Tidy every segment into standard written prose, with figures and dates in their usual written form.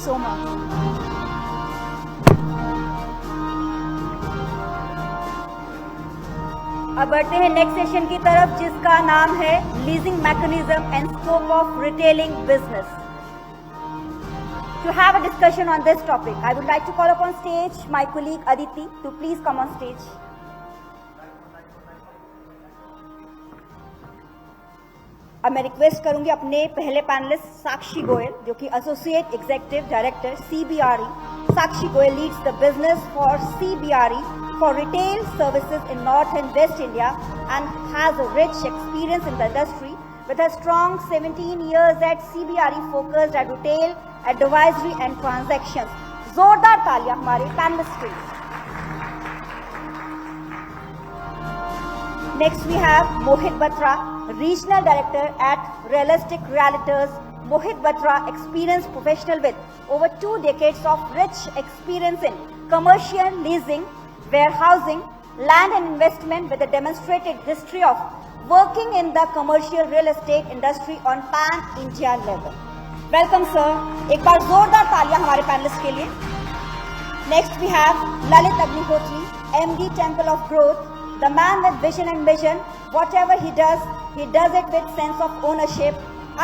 so much. अब बढ़ते हैं नेक्स्ट सेशन की तरफ, जिसका नाम है leasing mechanism and scope of retailing business. To have a discussion on this topic, I would like to call upon stage my colleague Aditi to please come on stage. अब मैं request करूंगी अपने पहले पैनलिस्ट साक्षी गोयल, जो कि associate executive director CBRE. Sakshi Goyal leads the business for CBRE for retail services in North and West India and has a rich experience in the industry with a strong 17 years at CBRE focused at retail, advisory and transactions. जोरदार तालियां हमारे panelist के लिए. Next we have Mohit Batra, Regional Director at Realistic Realtors. Mohit Batra, experienced professional with over 2 decades of rich experience in commercial leasing, warehousing, land and investment with a demonstrated history of working in the commercial real estate industry on pan-India level. Welcome sir. एक बार जोरदार तालियां हमारे panelist के लिए. Next we have Lalit Agnihotri, MD Temple of Growth, the man with vision and mission. Whatever he does it with sense of ownership,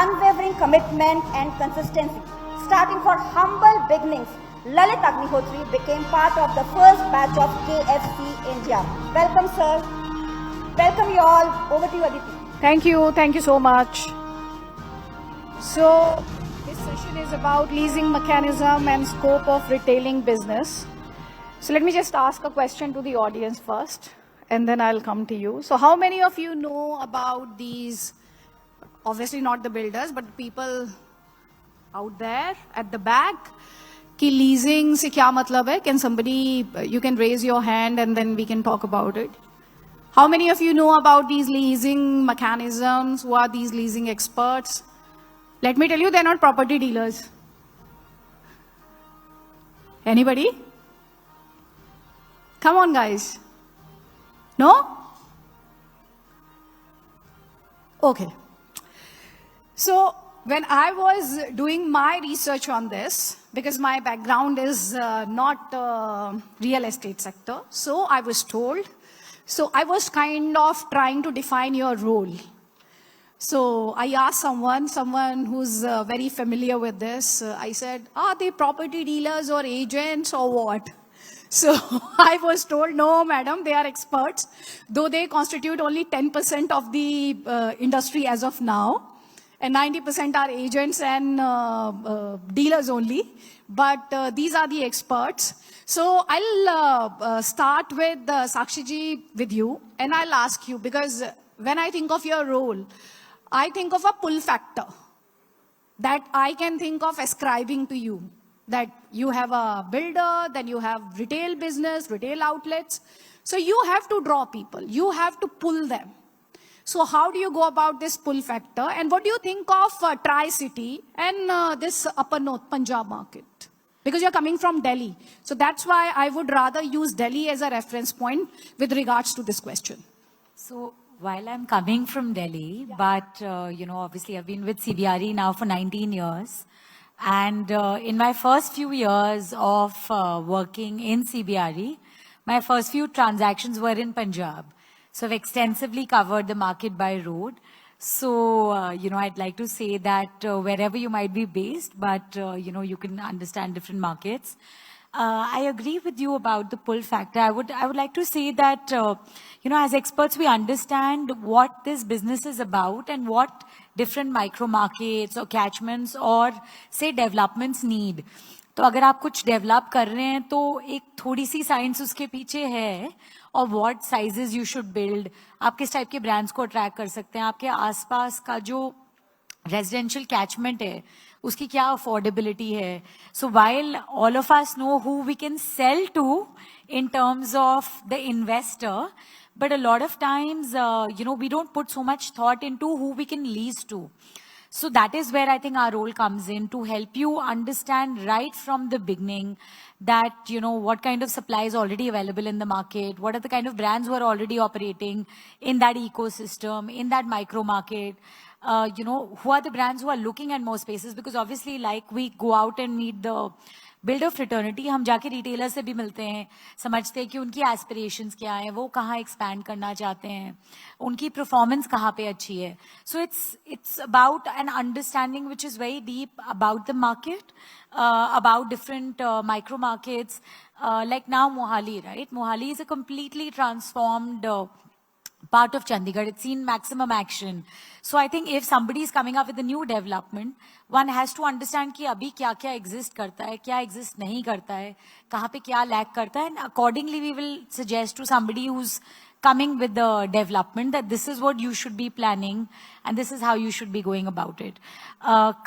unwavering commitment and consistency. Starting from humble beginnings, Lalit Agnihotri became part of the first batch of KFC India. Welcome, sir. Welcome you all. Over to you, Aditi. Thank you so much. So, this session is about leasing mechanism and scope of retailing business. So, let me just ask a question to the audience first, and then I'll come to you. So, how many of you know about these, obviously not the builders, but the people out there at the back, कि leasing से क्या मतलब है? Can somebody, you can raise your hand and then we can talk about it. How many of you know about these leasing mechanisms? Who are these leasing experts? Let me tell you, they're not property dealers. Anybody? Come on, guys. No? Okay. So, when I was doing my research on this, because my background is not real estate sector, so I was told, so I was kind of trying to define your role. So I asked someone who's very familiar with this, I said, are they property dealers or agents or what? So I was told, no, madam, they are experts, though they constitute only 10% of the industry as of now. And 90% are agents and dealers only. But these are the experts. So I'll start with Sakshi ji with you. And I'll ask you, because when I think of your role, I think of a pull factor that I can think of ascribing to you. That you have a builder, then you have retail business, retail outlets. So you have to draw people. You have to pull them. So how do you go about this pull factor? And what do you think of Tri-City and this Upper North Punjab market? Because you're coming from Delhi. So that's why I would rather use Delhi as a reference point with regards to this question. So while I'm coming from Delhi, but obviously I've been with CBRE now for 19 years. And in my first few years of working in CBRE, my first few transactions were in Punjab. So I've extensively covered the market by road. So, I'd like to say that wherever you might be based, but, you can understand different markets. I agree with you about the pull factor. I would like to say that, as experts, we understand what this business is about and what different micro markets or catchments or say developments need. तो अगर आप कुछ develop कर रहे हैं तो एक थोड़ी सी साइंस उसके पीछे है और what sizes you should build, आप किस टाइप के ब्रांड्स को अट्रैक्ट कर सकते हैं, आपके आसपास का जो रेजिडेंशियल कैचमेंट है उसकी क्या अफोर्डेबिलिटी है. So while all of us know who we can sell to in terms of the investor, but a lot of times, we don't put so much thought into who we can lease to. So that is where I think our role comes in, to help you understand right from the beginning that, what kind of supply is already available in the market, what are the kind of brands who are already operating in that ecosystem, in that micro market. who are the brands who are looking at more spaces? Because obviously, like we go out and meet the builder fraternity, हम जाके retailer से भी मिलते हैं, समझते हैं कि उनकी एस्पिरेशंस क्या हैं, वो कहाँ एक्सपैंड करना चाहते हैं, उनकी परफॉर्मेंस कहाँ पे अच्छी है. So it's about an understanding which is very deep about the market, about different micro markets, like now Mohali, right? Mohali is a completely transformed part of Chandigarh. It's seen maximum action. So I think if somebody is coming up with a new development, one has to understand कि अभी क्या क्या exist करता है, क्या exist नहीं करता है, कहाँ पे क्या lack करता है, and accordingly we will suggest to somebody who's coming with the development that this is what you should be planning and this is how you should be going about it.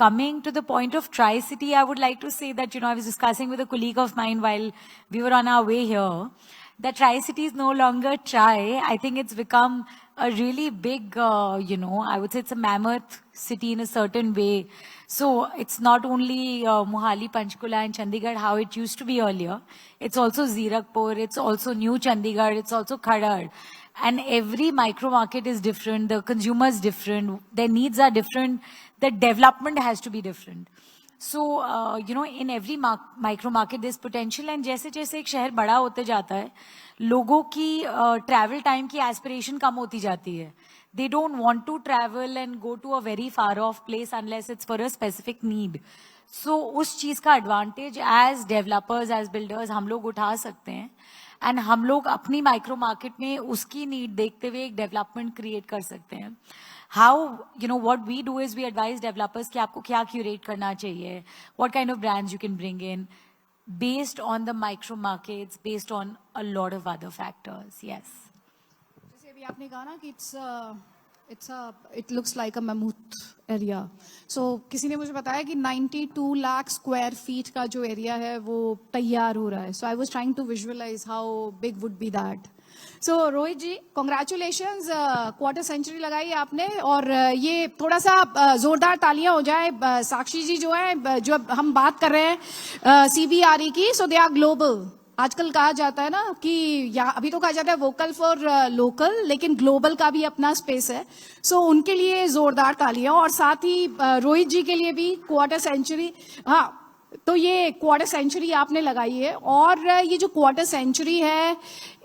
Coming to the point of Tri-City, I would like to say that, I was discussing with a colleague of mine while we were on our way here, that Tri-City is no longer Tri. I think it's become a really big, I would say it's a mammoth city in a certain way. So it's not only Mohali, Panchkula and Chandigarh, how it used to be earlier. It's also Zirakpur, it's also New Chandigarh, it's also Khadar. And every micro market is different, the consumer is different, their needs are different, the development has to be different. So, in every micro market there's potential, and जैसे जैसे एक शहर बड़ा होते जाता है, लोगों की travel time की aspiration कम होती जाती है. They don't want to travel and go to a very far off place unless it's for a specific need. So उस चीज का advantage as developers, as builders हम लोग उठा सकते हैं, and हम लोग अपनी micro market में उसकी need देखते हुए एक development create कर सकते हैं. How, what we do is we advise developers कि आपको क्या curate करना चाहिए, what kind of brands you can bring in, based on the micro markets, based on a lot of other factors. Yes. जैसे अभी आपने कहा ना कि it looks like a mammoth area. So किसी ने मुझे बताया कि 92 lakh square feet का जो area है वो तैयार हो रहा है. So I was trying to visualize how big would be that. So Rohit ji, congratulations, quarter century लगाई आपने, और ये थोड़ा सा जोरदार तालियां हो जाए. साक्षी जी जो है, जो हम बात कर रहे हैं CBRE की, so they are global. आजकल कहा जाता है ना कि अभी तो कहा जाता है वोकल फॉर लोकल, लेकिन ग्लोबल का भी अपना स्पेस है. सो उनके लिए जोरदार तालियां, और साथ ही रोहित जी के लिए भी क्वार्टर सेंचुरी. हाँ, तो ये क्वार्टर सेंचुरी आपने लगाई है, और ये जो क्वार्टर सेंचुरी है,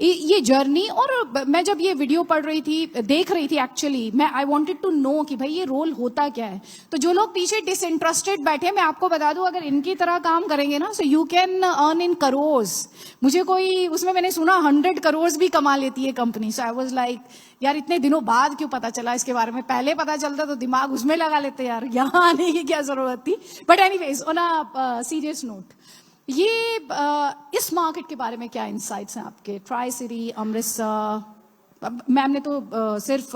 ये जर्नी, और मैं जब ये वीडियो पढ़ रही थी, देख रही थी एक्चुअली, मैं आई वांटेड टू नो कि भाई ये रोल होता क्या है. तो जो लोग पीछे डिसइंटरेस्टेड बैठे, मैं आपको बता दूं, अगर इनकी तरह काम करेंगे ना, so you can earn in crores. मुझे कोई उसमें मैंने सुना 100 करोर्स भी कमा लेती है company. So I was like, यार इतने दिनों बाद क्यों पता चला इसके बारे में, पहले पता चलता तो दिमाग उसमें लगा लेते यार, यहाँ आने की क्या जरूरत थी. But anyways, on a serious note, ये इस मार्केट के बारे में क्या इंसाइट्स हैं आपके? ट्राई सिटी, अमृतसर, मैम ने तो सिर्फ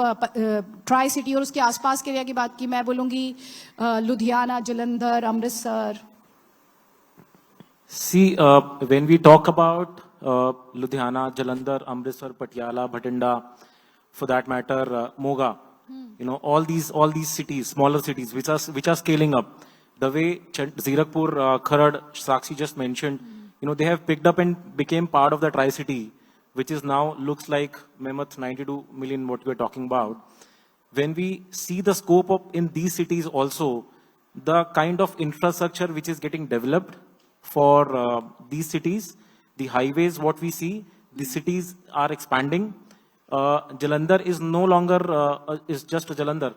ट्राई सिटी और उसके आसपास के एरिया की बात की, मैं बोलूंगी Ludhiana, Jalandhar, Amritsar. See, when we talk about Ludhiana, Jalandhar, Amritsar, Patiala, Bhatinda, for that matter, Moga, all these cities, smaller cities, which are scaling up. The way Zirakpur, Kharad, Sakshi just mentioned, they have picked up and became part of the Tri-City, which is now looks like Mammoth 92 million, what we're talking about. When we see the scope of in these cities also, the kind of infrastructure which is getting developed for these cities, the highways, what we see, the cities are expanding. Jalandhar is no longer is just Jalandhar.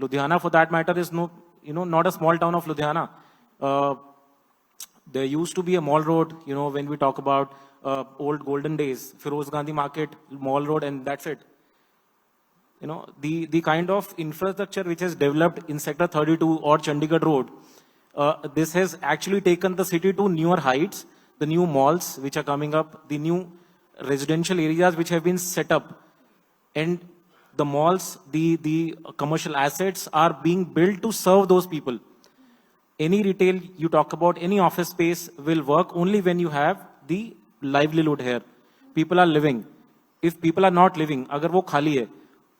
Ludhiana, for that matter, is not a small town of Ludhiana. There used to be a mall road, when we talk about old golden days, Firoz Gandhi Market, mall road, and that's it. The kind of infrastructure which has developed in Sector 32 or Chandigarh Road, this has actually taken the city to newer heights. The new malls which are coming up, the new residential areas which have been set up, and the malls, the commercial assets are being built to serve those people. Any retail you talk about, any office space will work only when you have the livelihood here. People are living. If people are not living, अगर वो खाली है,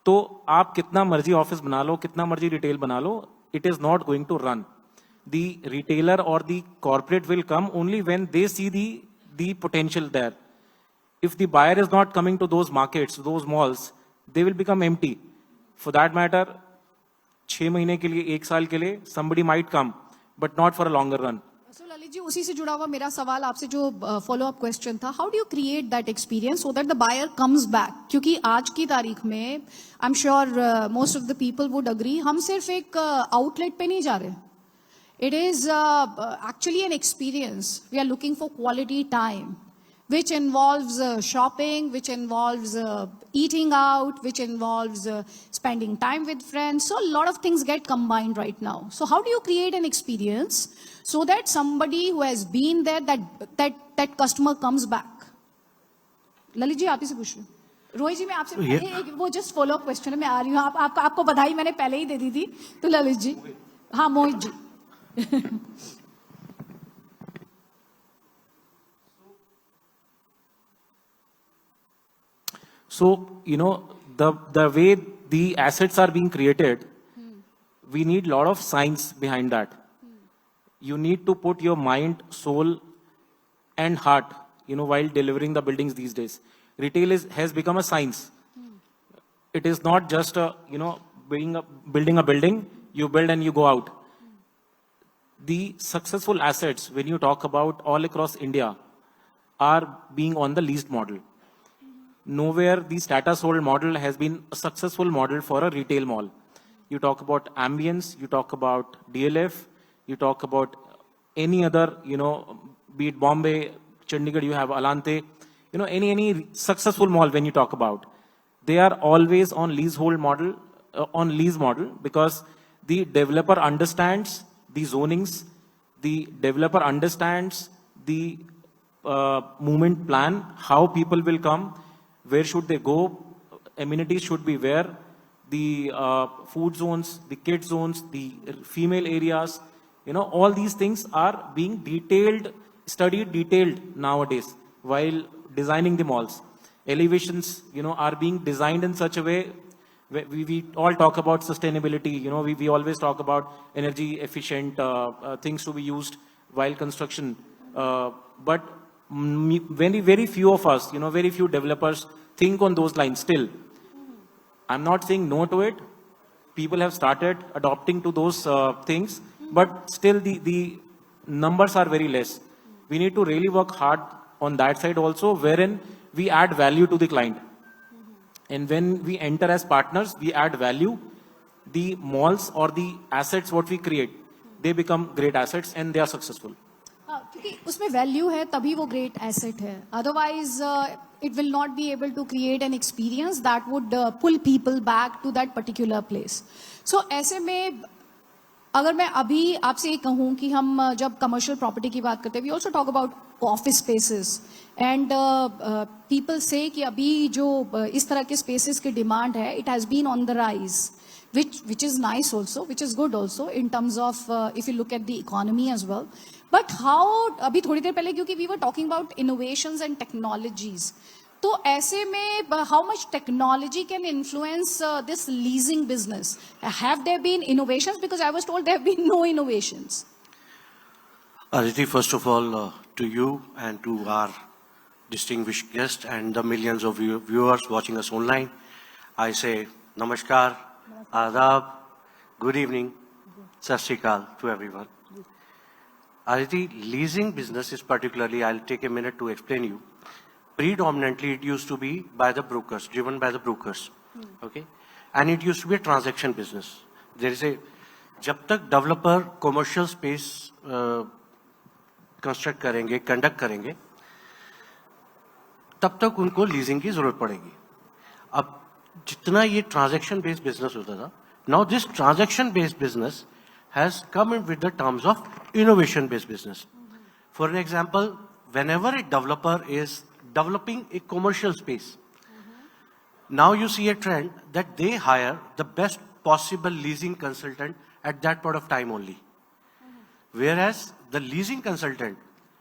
तो आप कितना मर्जी office बना लो, कितना मर्जी रिटेल बना लो, it is not going to run. The retailer or the corporate will come only when they see the potential there. If the buyer is not coming to those markets, those malls, they will become empty. For that matter, 6 महीने के लिए, 1 साल के लिए, somebody might come, but not for a longer run. So Lalit ji, उसी से जुड़ा हुआ मेरा सवाल आपसे जो फॉलो अप क्वेश्चन था, how do you create that experience so that the buyer comes back? क्योंकि आज की तारीख में I am sure most of the people would agree, हम सिर्फ एक आउटलेट पे नहीं जा रहे. It is actually an experience. We are looking for quality time which involves shopping, which involves eating out, which involves spending time with friends. So a lot of things get combined right now. So how do you create an experience so that somebody who has been there, that customer comes back? Lalit ji, आप ही से पूछ रही हूँ. रोहित जी, मैं आपसे एक वो जस्ट फॉलो अप क्वेश्चन है, मैं आ रही हूँ. आपको बधाई मैंने पहले ही दे दी थी. तो ललित जी, हाँ Mohit ji. So, you know, the way the assets are being created, we need a lot of science behind that. You need to put your mind, soul, and heart, you know, while delivering the buildings these days. Retail has become a science. It is not just building a building, you build and you go out. The successful assets, when you talk about all across India, are being on the leased model. Nowhere the status hold model has been a successful model for a retail mall. You talk about Ambience, you talk about DLF, you talk about any other, you know, be it Bombay, Chandigarh, you have Alante, you know, any successful mall when you talk about, they are always on leasehold model, on lease model, because the developer understands the zonings, the developer understands the movement plan, how people will come, where should they go, amenities should be where, the food zones, the kid zones, the female areas, you know, all these things are being studied detailed nowadays while designing the malls. Elevations, you know, are being designed in such a way, we all talk about sustainability, you know, we always talk about energy efficient things to be used while construction, but very few of us, you know, very few developers think on those lines still. I'm not saying no to it. People have started adopting to those things, but still the numbers are very less. We need to really work hard on that side also, wherein we add value to the client. And when we enter as partners, we add value. The malls or the assets what we create, they become great assets and they are successful. क्योंकि उसमें value है तभी वो great asset है. Otherwise it will not be able to create an experience that would pull people back to that particular place. So ऐसे में अगर मैं अभी आपसे ये कहूँ कि हम जब कमर्शियल प्रॉपर्टी की बात करते हैं, we also talk about office spaces, and people से कि अभी जो इस तरह के स्पेसेस की डिमांड है, it has been on the rise, which is nice also, which is good also in terms of if you look at the economy as well. But how, अभी थोड़ी देर पहले क्योंकि we were talking about innovations and technologies, तो ऐसे में how much technology can influence this leasing business? Have there been innovations? Because I was told there have been no innovations. Aditi, first of all, to you and to our distinguished guests and the millions of viewers watching us online, I say namaskar, adab, good evening, sat sri akal to everyone. Aditi, leasing business is particularly, I'll take a minute to explain you. Predominantly, it used to be by the brokers, driven by the brokers, okay? And it used to be a transaction business. There is a, जब तक developer commercial space construct करेंगे, conduct करेंगे, तब तक उनको leasing की जरूरत पड़ेगी. अब जितना ये transaction based business होता था, now this transaction based business has come in with the terms of innovation based business. For an example, whenever a developer is developing a commercial space, now you see a trend that they hire the best possible leasing consultant at that point of time only. Whereas the leasing consultant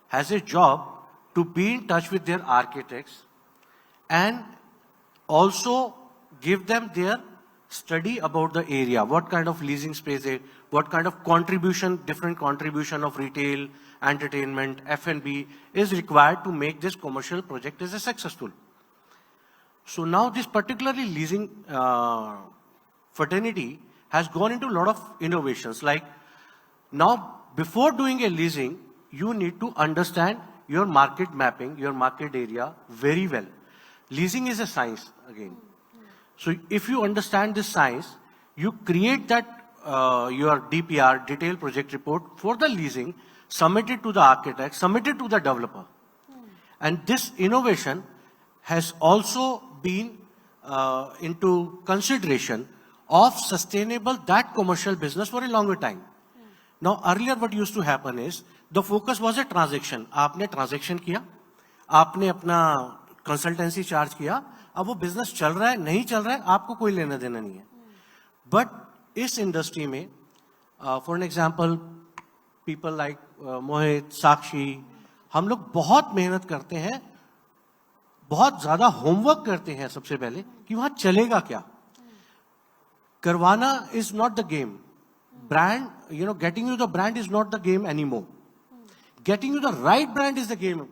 has a job to be in touch with their architects and also give them their study about the area, what kind of leasing space, what kind of contribution, different contribution of retail, entertainment, F&B is required to make this commercial project as a successful. So now this particularly leasing fraternity has gone into a lot of innovations. Like now, before doing a leasing, you need to understand your market mapping, your market area very well. Leasing is a science again. So if you understand this science, you create that your DPR, detailed project report for the leasing, submit it to the architect, submit it to the developer. And this innovation has also been into consideration of sustainable that commercial business for a longer time. Now earlier what used to happen is the focus was a transaction. आपने transaction किया, आपने अपना consultancy charge किया, अब वो business चल रहा है नहीं चल रहा है आपको कोई लेना देना नहीं है. But इस industry में for an example people like मोहित, साक्षी, हम लोग बहुत मेहनत करते हैं, बहुत ज्यादा होमवर्क करते हैं सबसे पहले कि वहां चलेगा क्या. करवाना is not the game. Brand, getting you the brand is not the game anymore. Getting you the right brand is the game,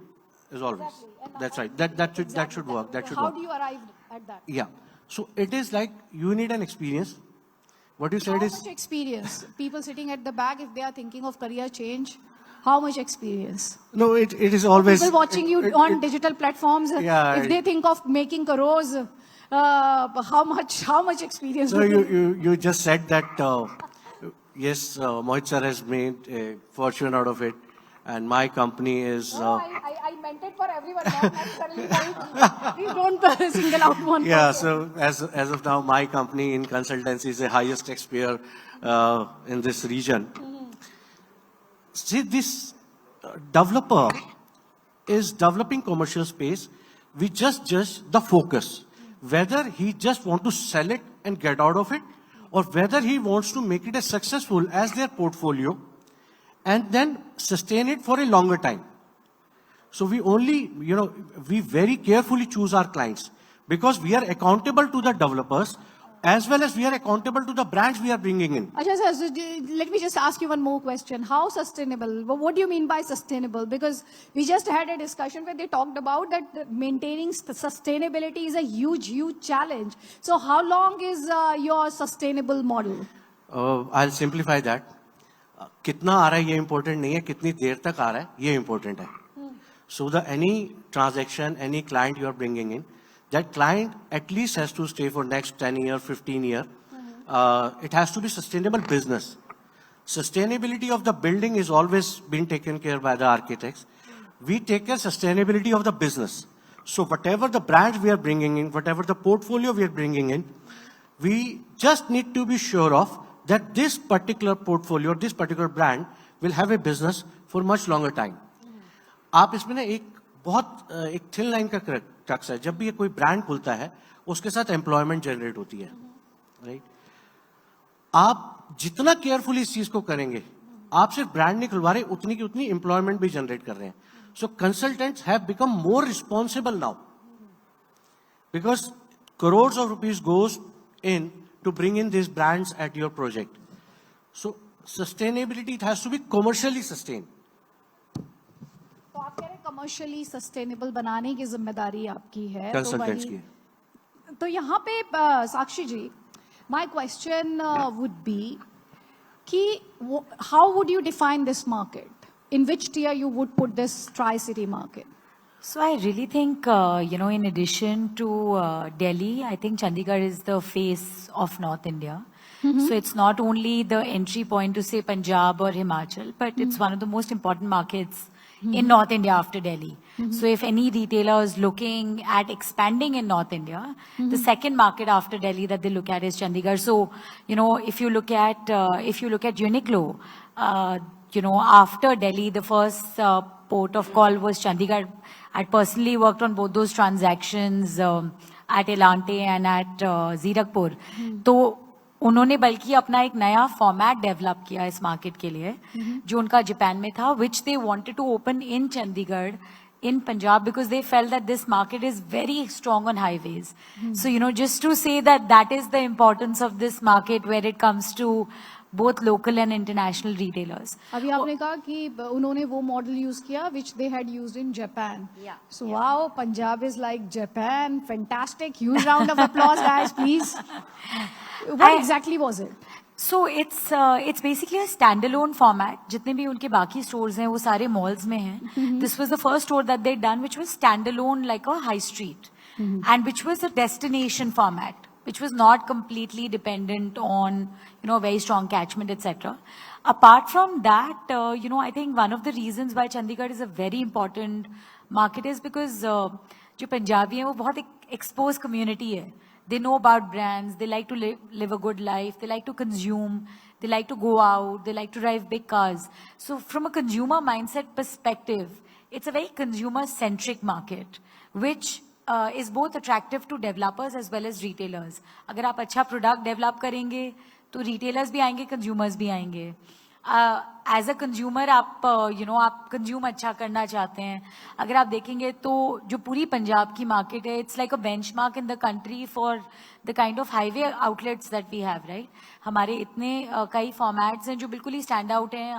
is always. Exactly. That's right. That should work. That should How work. do you arrive at that? Yeah. So it is like you need an experience. What you How said is much experience? People sitting at the back, if they are thinking of career change, how much experience? no. It is always People watching you on digital platforms, Yeah, if they think of making crores, how much experience? So would they- you just said that yes, Mohit sir has made a fortune out of it, and my company is. No, I meant it for everyone. Not necessarily for please don't single out one. Yeah, person. so as of now, my company in consultancy is the highest taxpayer in this region. See, this developer is developing commercial space. We just judge the focus, whether he just want to sell it and get out of it, or whether he wants to make it as successful as their portfolio, and then sustain it for a longer time. So we only, we very carefully choose our clients because we are accountable to the developers as well as we are accountable to the brands we are bringing in. Acha, sir, so let me just ask you one more question. How sustainable? What do you mean by sustainable? Because we just had a discussion where they talked about that maintaining sustainability is a huge challenge. So how long is your sustainable model? I'll simplify that. कितना आ रहा है ये important नहीं है, कितनी देर तक आ रहा है ये important है. So any transaction, any client you are bringing in, that client at least has to stay for next 10 year, 15 year. It has to be sustainable business. Sustainability of the building is always been taken care by the architects. We take care sustainability of the business. So whatever the brands we are bringing in, whatever the portfolio we are bringing in, we just need to be sure of that this particular portfolio, this particular brand will have a business for much longer time. आप इसमें ना एक thin line का crux है. जब भी कोई brand खुलता है उसके साथ एम्प्लॉयमेंट जनरेट होती है, राइट? आप जितना केयरफुली इस चीज को करेंगे, आप सिर्फ ब्रांड नहीं खुलवा रहे, उतनी की उतनी एम्प्लॉयमेंट भी जनरेट कर रहे हैं. So consultants have become more responsible now because crores of rupees goes in to bring in these brands at your project. So sustainability, it has to be commercially sustained. तो आप कह रहे हैं commercially sustainable बनाने की जिम्मेदारी आपकी है. Consultants की. तो यहाँ पे साक्षी जी, my question would be कि how would you define this market? In which tier you would put this Tri-City market? So I really think, in addition to Delhi, I think Chandigarh is the face of North India. So it's not only the entry point to say Punjab or Himachal, but it's one of the most important markets in North India after Delhi. So if any retailer is looking at expanding in North India, the second market after Delhi that they look at is Chandigarh. So, if you look at Uniqlo, after Delhi, the first port of call was Chandigarh. I personally worked on both those transactions at Elante and at Zirakpur. तो उन्होंने बल्कि अपना एक नया format develop किया इस market के लिए, जो उनका जापान में था, which they wanted to open in Chandigarh, in Punjab, because they felt that this market is very strong on highways. So, just to say that is the importance of this market where it comes to both local and international retailers. अभी आपने कहा कि उन्होंने वो model use किया which they had used in Japan. Yeah. So wow, Punjab is like Japan. Fantastic. Huge round of applause, guys, please. What exactly was it? So it's basically a standalone format. जितने भी उनके बाकी stores हैं वो सारे malls में हैं. This was the first store that they'd done, which was standalone like a high street, and which was a destination format, which was not completely dependent on very strong catchment, etc. Apart from that, I think one of the reasons why Chandigarh is a very important market is because जो पंजाबी हैं वो बहुत एक exposed community है. They know about brands. They like to live a good life. They like to consume. They like to go out. They like to drive big cars. So from a consumer mindset perspective, it's a very consumer-centric market, which is both attractive to developers as well as retailers. अगर आप अच्छा product develop करेंगे, तो retailers भी आएंगे, consumers भी आएंगे. As a consumer, आप consume अच्छा करना चाहते हैं. अगर आप देखेंगे तो जो पूरी पंजाब की market है, it's like a benchmark in the country for the kind of highway outlets that we have, right? हमारे इतने कई formats हैं जो बिल्कुल ही stand out हैं.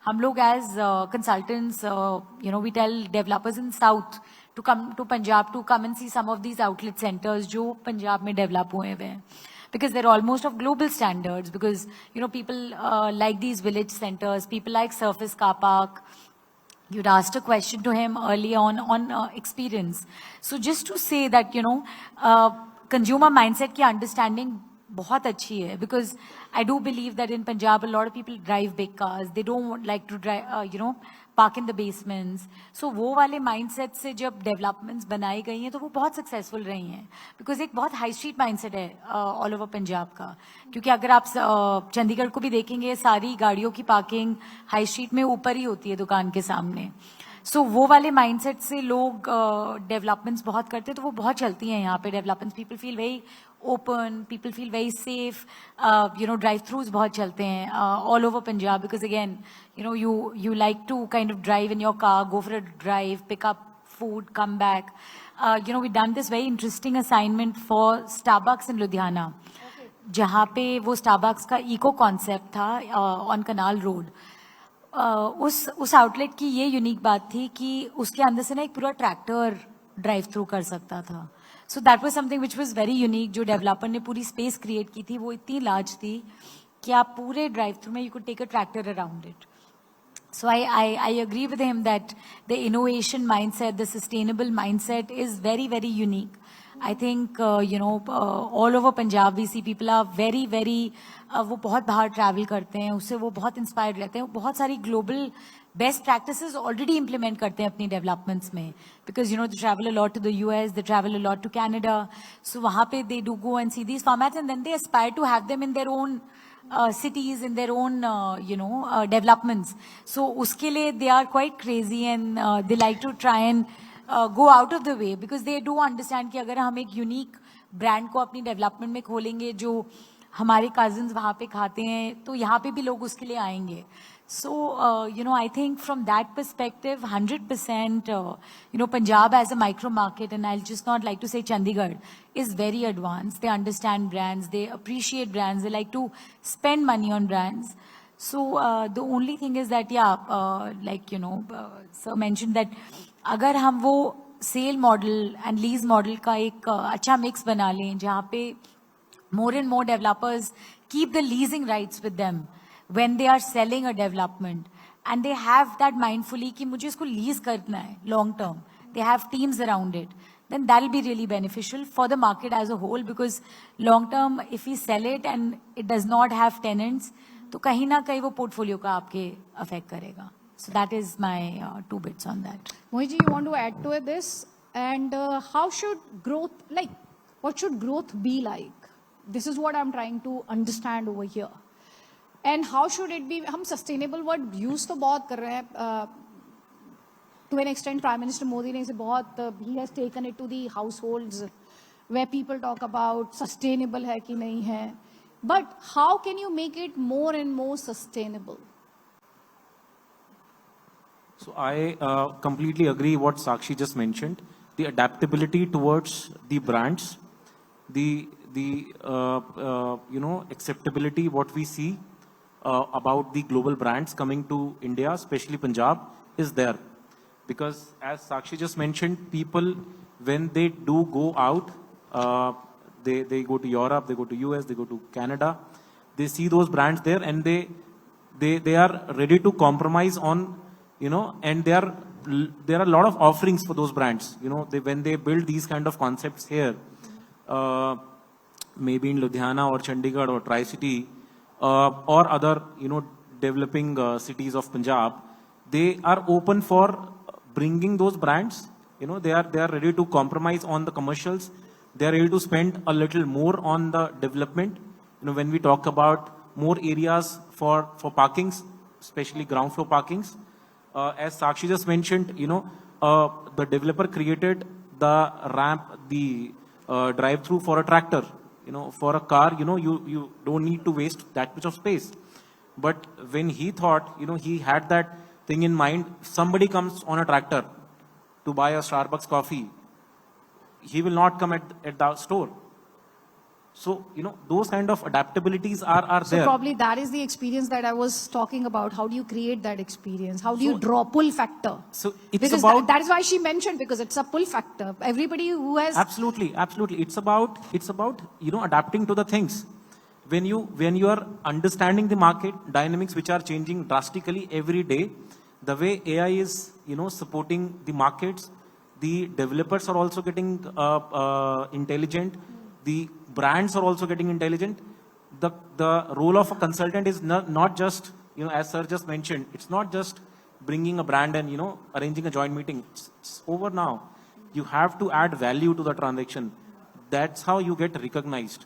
हम लोग as consultants, we tell developers in South to come to Punjab to come and see some of these outlet centers जो पंजाब में develop हुए हैं. Because they're almost of global standards, because people like these village centers, people like Surface Car Park. You'd asked a question to him early on experience. So just to say that consumer mindset की understanding बहुत अच्छी है, because I do believe that in Punjab a lot of people drive big cars. They don't like to drive, park in the basements. So वो वाले mindset से जब developments बनाई गई हैं तो वो बहुत successful रही हैं, because एक बहुत high street mindset है all over पंजाब का. क्योंकि अगर आप चंडीगढ़ को भी देखेंगे, सारी गाड़ियों की parking high street में ऊपर ही होती है दुकान के सामने. So वो वाले mindset से लोग developments बहुत करते हैं, तो वो बहुत चलती हैं यहाँ पे developments. People feel very open, people feel very safe. Drive-throughs बहुत चलते हैं all over Punjab, because again, you like to kind of drive in your car, go for a drive, pick up food, come back. We've done this very interesting assignment for Starbucks in Ludhiana, जहाँ पे वो Starbucks का eco concept था on Canal Road. उस outlet की ये unique बात थी कि उसके अंदर से ना एक पूरा ट्रैक्टर ड्राइव थ्रू कर सकता था. So that was something which was very unique. जो डेवलपर ने पूरी स्पेस क्रिएट की थी वो इतनी लार्ज थी कि आप पूरे ड्राइव थ्रू में you could take a tractor around it. So I agree with him that the innovation mindset, the sustainable mindset is very, very unique. I think, all over Punjab we see people are very, very, वो बहुत बाहर travel करते हैं, उससे वो बहुत inspired रहते हैं, बहुत सारी global best practices already implement करते हैं अपनी developments में. Because, they travel a lot to the US, they travel a lot to Canada. So वहाँ पे they do go and see these formats, and then they aspire to have them in their own cities, in their own, developments. So uske liye they are quite crazy, and they like to try and go out of the way, because they do understand कि अगर हम एक unique brand को अपनी development में खोलेंगे जो हमारे cousins वहाँ पे खाते हैं, तो यहाँ पे भी लोग उसके लिए आएंगे. So, I think from that perspective, 100%, Punjab as a micro market, and I'll just not like to say Chandigarh, is very advanced. They understand brands, they appreciate brands, they like to spend money on brands. So, the only thing is that, sir mentioned that अगर हम वो sale model and lease model का एक अच्छा mix बना लें, जहाँ पे more and more developers keep the leasing rights with them when they are selling a development, and they have that mindfully कि मुझे इसको lease करना है long term. They have teams around it. Then that will be really beneficial for the market as a whole, because long term, if we sell it and it does not have tenants, तो कहीं ना कहीं वो portfolio का आपके affect करेगा. So that is my 2 bits on that. Mohit ji, you want to add to this? And how should growth, what should growth be like? This is what I'm trying to understand over here. And how should it be? हम sustainable word use तो बहुत कर रहे हैं. To an extent, Prime Minister Modi ने इसे बहुत, he has taken it to the households where people talk about sustainable है कि नहीं है. But how can you make it more and more sustainable? So I completely agree what Sakshi just mentioned. The adaptability towards the brands, the acceptability what we see about the global brands coming to India, especially Punjab, is there. Because as Sakshi just mentioned, people, when they do go out, they go to Europe, they go to US, they go to Canada, They see those brands there, and they are ready to compromise on, and there are a lot of offerings for those brands. When they build these kind of concepts here, maybe in Ludhiana or Chandigarh or Tri-City, or other, developing cities of Punjab, they are open for bringing those brands. They are ready to compromise on the commercials. They are ready to spend a little more on the development. When we talk about more areas for parkings, especially ground floor parkings, as Sakshi just mentioned, the developer created the ramp, the drive-through for a tractor. For a car, you don't need to waste that much of space. But when he thought, he had that thing in mind, if somebody comes on a tractor to buy a Starbucks coffee, he will not come at the store. So, those kind of adaptabilities are So there. probably that is the experience that I was talking about. How do you create that experience? How do you draw pull factor? So it's Because about that is why she mentioned, because it's a pull factor. Everybody who has absolutely. It's about adapting to the things. When you are understanding the market dynamics, which are changing drastically every day, the way AI is supporting the markets, the developers are also getting intelligent. The brands are also getting intelligent. The role of a consultant is not just, as sir just mentioned, it's not just bringing a brand and, arranging a joint meeting. It's over now. You have to add value to the transaction. That's how you get recognized.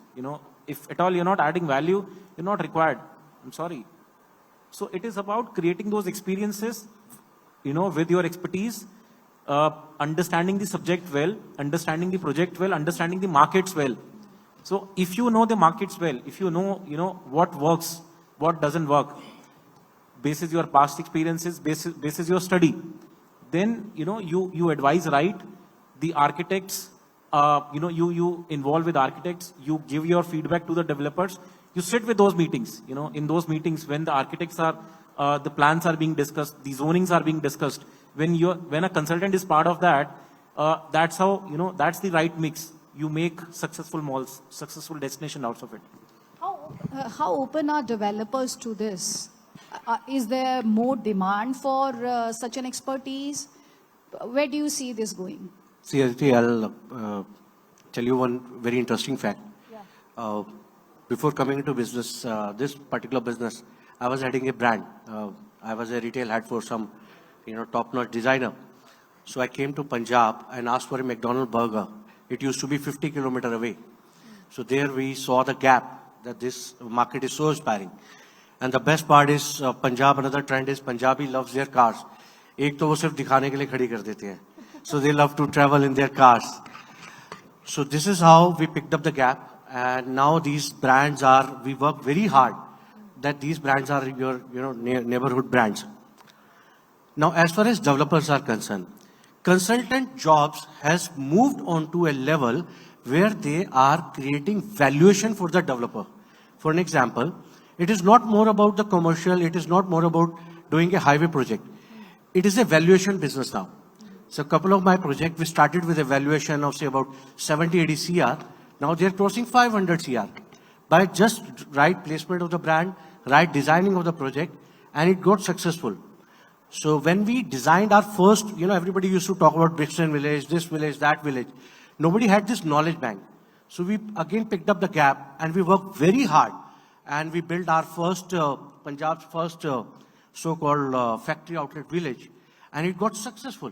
If at all you're not adding value, you're not required. I'm sorry. So it is about creating those experiences, with your expertise, understanding the subject well, understanding the project well, understanding the markets well. So if you know the markets well, if you know, what works, what doesn't work, basis your past experiences, basis your study, then, you advise right. The architects, you involve with architects, you give your feedback to the developers, you sit with those meetings, in those meetings when the architects are, the plans are being discussed, the zonings are being discussed. When a consultant is part of that, that's how, that's the right mix. You make successful malls, successful destination out of it. how open are developers to this? Is there more demand for such an expertise? Where do you see this going? See, Aditi, I'll tell you one very interesting fact. Before coming into business, this particular business, I was heading a brand. I was a retail head for some, top-notch designer. So I came to Punjab and asked for a McDonald's burger. It used to be 50 kilometers away. So there we saw the gap that this market is so aspiring. And the best part is Punjab, another trend is Punjabi loves their cars. एक तो वो सिर्फ दिखाने के लिए खड़ी कर देते हैं. So they love to travel in their cars. So this is how we picked up the gap. And now these brands we work very hard that these brands are your, neighborhood brands. Now, as far as developers are concerned, consultant jobs has moved on to a level where they are creating valuation for the developer. For an example, it is not more about the commercial, it is not more about doing a highway project. It is a valuation business now. So a couple of my projects, we started with a valuation of say about 70, 80 CR. Now they're crossing 500 CR by just right placement of the brand, right designing of the project, and it got successful. So when we designed our first, everybody used to talk about Brixton village, this village, that village. Nobody had this knowledge bank. So we again picked up the gap and we worked very hard. And we built our first, Punjab's first so-called factory outlet village. And it got successful.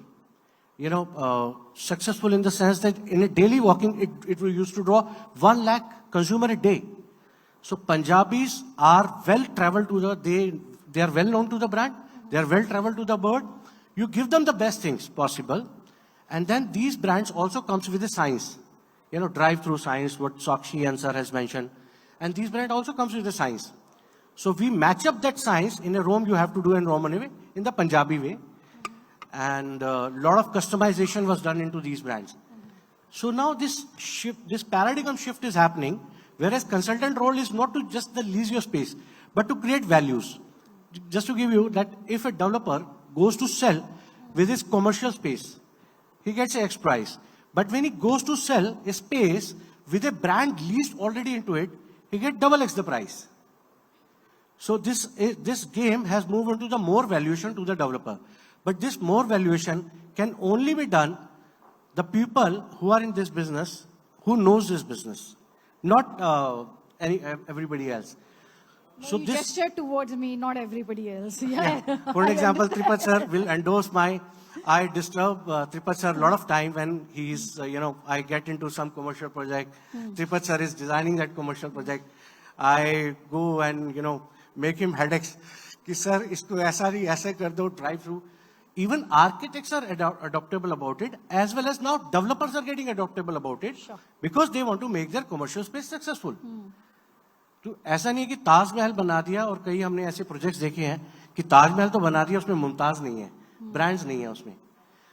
Successful in the sense that in a daily walking, it used to draw 1 lakh consumer a day. So Punjabis are well traveled to they are well known to the brand. They are well traveled to the bird. You give them the best things possible. And then these brands also comes with a science. Drive-through science, what Sakshi and Sir has mentioned. And these brands also comes with a science. So we match up that science in a Rome you have to do in Roman way, in the Punjabi way. And a lot of customization was done into these brands. So now this paradigm shift is happening, whereas consultant role is not to just the lease your space, but to create values. Just to give you that if a developer goes to sell with his commercial space, he gets an X price. But when he goes to sell a space with a brand leased already into it, he gets double X the price. So this game has moved into the more valuation to the developer. But this more valuation can only be done the people who are in this business, who knows this business, not everybody else. So you gestured towards me, not everybody else. Yeah. For example, Tripat sir will endorse I disturb Tripat sir a lot of time when he's, I get into some commercial project. Tripat sir is designing that commercial project. I go and, make him headaches. Ki sir, isko aisa nahi, aisa kar do, drive through. Even architects are adaptable about it, as well as now developers are getting adaptable about it, because they want to make their commercial space successful. तो ऐसा नहीं है कि ताजमहल बना दिया, और कई हमने ऐसे प्रोजेक्ट्स देखे हैं कि ताजमहल तो बना दिया, उसमें मुमताज नहीं है, ब्रांड्स नहीं है उसमें.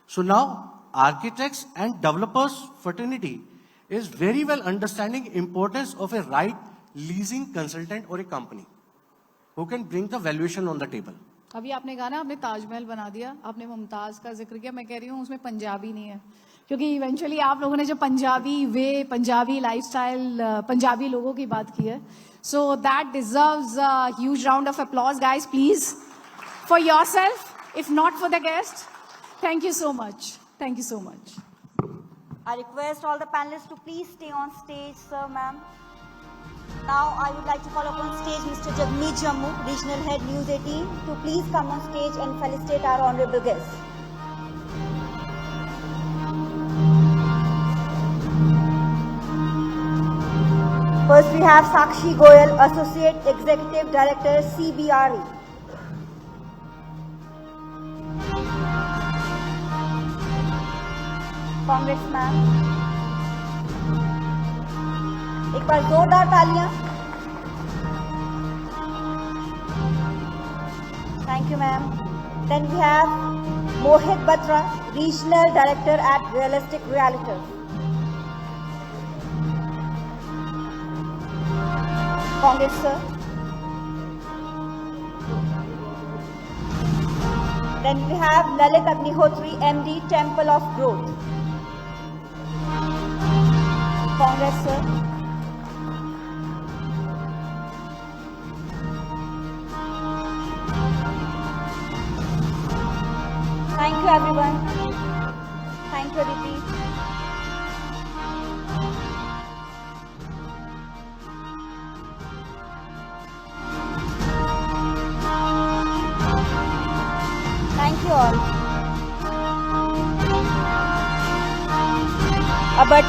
So now architects and developers fraternity is very well understanding importance of a right leasing consultant or a company who can bring the valuation on the table. अभी आपने कहा ना, आपने ताजमहल बना दिया, आपने मुमताज का जिक्र किया. मैं कह रही हूँ उसमें पंजाबी नहीं है, क्योंकि इवेंचुअली आप लोगों ने जो पंजाबी वे, पंजाबी लाइफस्टाइल, पंजाबी लोगों की बात की है. So that deserves a huge round of applause, guys, please, for yourself, if not for the guest. Thank you so much. Thank you so much. I request all the panelists to please stay on stage, sir, ma'am. Now I would like to call upon stage Mr. Jagmeet Jammu, Regional Head News 18, to please come on stage and felicitate our honorable guests. First we have Sakshi Goyal, Associate Executive Director, CBRE. Congress ma'am. एक बार जोरदार तालियां. Thank you ma'am. Then we have Mohit Batra, Regional Director at Realistic Realtors. Congress sir. Then we have Lalit Agnihotri, MD, Temple of Growth. Congress sir. Thank you everyone. Thank you Aditi. Thank you all. A birthday